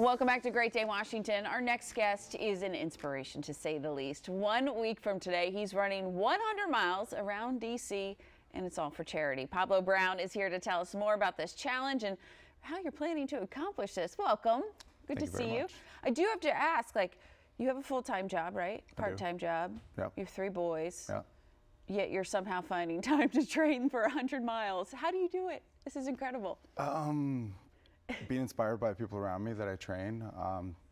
Welcome back to Great Day Washington. Our next guest is an inspiration, to say the least. 1 week from today, he's running 100 miles around D.C., and it's all for charity. Pablo Brown is here to tell us more about this challenge and how you're planning to accomplish this. Welcome. Good to see you. I do have to ask, you have a full-time job, right? Part-time job. Yep. You have 3 boys. Yep. Yet you're somehow finding time to train for 100 miles. How do you do it? This is incredible. Being inspired by people around me that I train,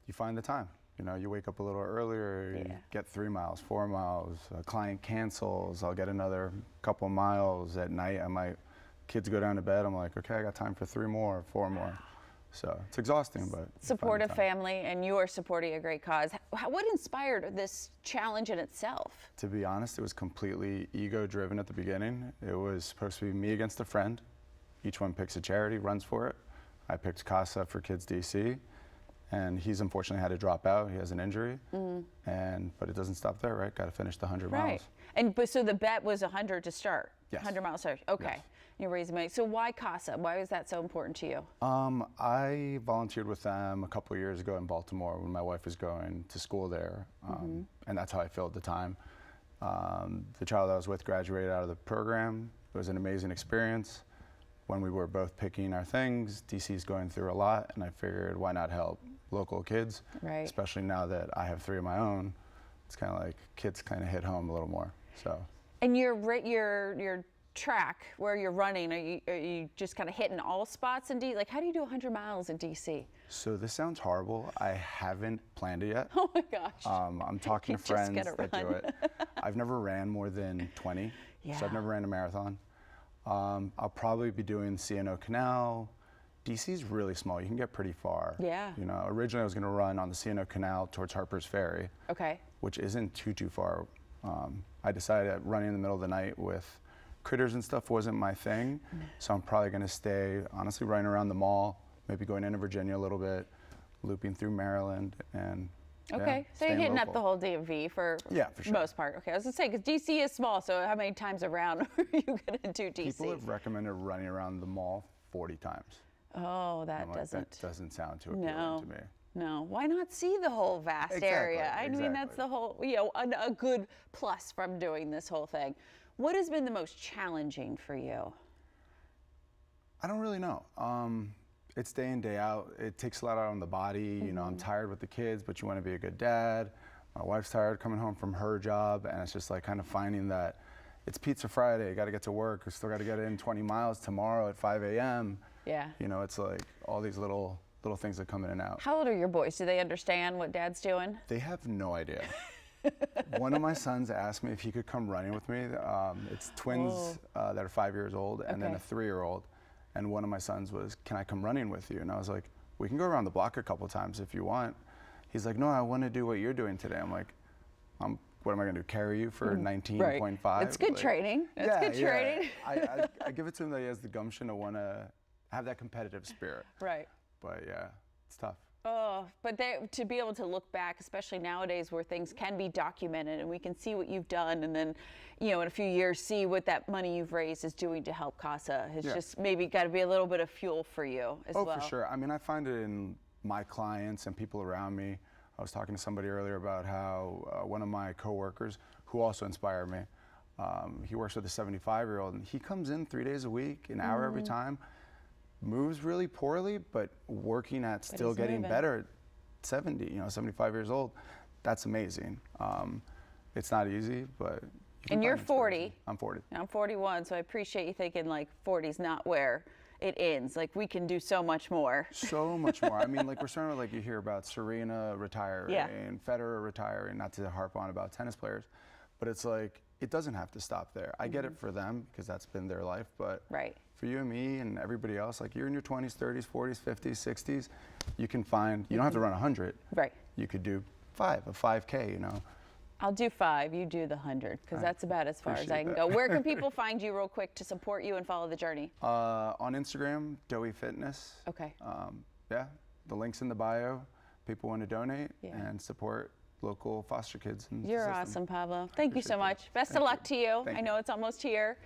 you find the time. You know, you wake up a little earlier, you get 3 miles, 4 miles, a client cancels, I'll get another couple miles at night. Kids go down to bed, I'm like, okay, I got time for 3 more, 4 more. So it's exhausting, but support a family, and you are supporting a great cause. What inspired this challenge in itself? To be honest, it was completely ego-driven at the beginning. It was supposed to be me against a friend. Each one picks a charity, runs for it. I picked CASA for Kids DC, and he's unfortunately had to drop out. He has an injury, but it doesn't stop there, right? Got to finish the 100 miles. But so the bet was 100 to start. Yes. 100 miles start. Okay. Yes. You're raising money. So why CASA? Why was that so important to you? I volunteered with them a couple of years ago in Baltimore when my wife was going to school there, and that's how I filled the time. The child I was with graduated out of the program. It was an amazing experience. When we were both picking our things, DC's going through a lot, and I figured why not help local kids, especially now that I have 3 of my own. It's kind of like kids kind of hit home a little more. So. And your track where you're running, are you just kind of hitting all spots in D? Like, how do you do 100 miles in DC? So this sounds horrible. I haven't planned it yet. Oh my gosh. I'm talking to friends that do it. I've never ran more than 20, so I've never ran a marathon. I'll probably be doing CNO Canal. DC's really small. You can get pretty far. Yeah. You know, originally I was going to run on the CNO Canal towards Harper's Ferry. Okay. Which isn't too far. I decided that running in the middle of the night with critters and stuff wasn't my thing. So I'm probably going to stay, honestly, running around the mall, maybe going into Virginia a little bit, looping through Maryland, and okay, so you're hitting up the whole DMV for sure. Most part. Okay, I was going to say, because DC is small, so how many times around are you going to do DC? People have recommended running around the mall 40 times. Oh, that that doesn't sound too appealing to me. No, why not see the whole vast area? I mean, that's the whole, a good plus from doing this whole thing. What has been the most challenging for you? I don't really know. It's day in, day out. It takes a lot out on the body. You know, I'm tired with the kids, but you want to be a good dad. My wife's tired coming home from her job, and it's just like kind of finding that it's Pizza Friday. Got to get to work. We still got to get in 20 miles tomorrow at 5 a.m. Yeah. You know, it's like all these little things that come in and out. How old are your boys? Do they understand what Dad's doing? They have no idea. One of my sons asked me if he could come running with me. It's twins that are 5 years old, and then a 3-year-old. And one of my sons was, can I come running with you? And I was like, we can go around the block a couple times if you want. He's like, no, I want to do what you're doing today. I'm like, what am I going to do, carry you for 19.5? It's good training. It's good training. I give it to him that he has the gumption to want to have that competitive spirit. Right. But yeah, it's tough. Oh, but to be able to look back, especially nowadays where things can be documented and we can see what you've done, and then, in a few years see what that money you've raised is doing to help CASA. It's just maybe got to be a little bit of fuel for you as well. Oh, for sure. I mean, I find it in my clients and people around me. I was talking to somebody earlier about how one of my coworkers, who also inspired me, he works with a 75-year-old, and he comes in 3 days a week, an hour every time. Moves really poorly, but working at still getting better at 75 years old. That's amazing. It's not easy, but and you're 40. I'm 40. I'm 41, so I appreciate you thinking 40's not where it ends. We can do so much more. So much more. I mean, we're starting with you hear about Serena retiring and Federer retiring, not to harp on about tennis players, but it's it doesn't have to stop there. I get it for them because that's been their life, but for you and me and everybody else, you're in your 20s, 30s, 40s, 50s, 60s, you can find, you don't have to run 100. Right. You could do a 5K, I'll do 5, you do the 100, because that's about as far as I can go. Where can people find you real quick to support you and follow the journey? On Instagram, Doughy Fitness. Okay. The link's in the bio. People want to donate and support local foster kids. You're awesome, Pablo. Thank you so much. Best of luck to you. I know it's almost here.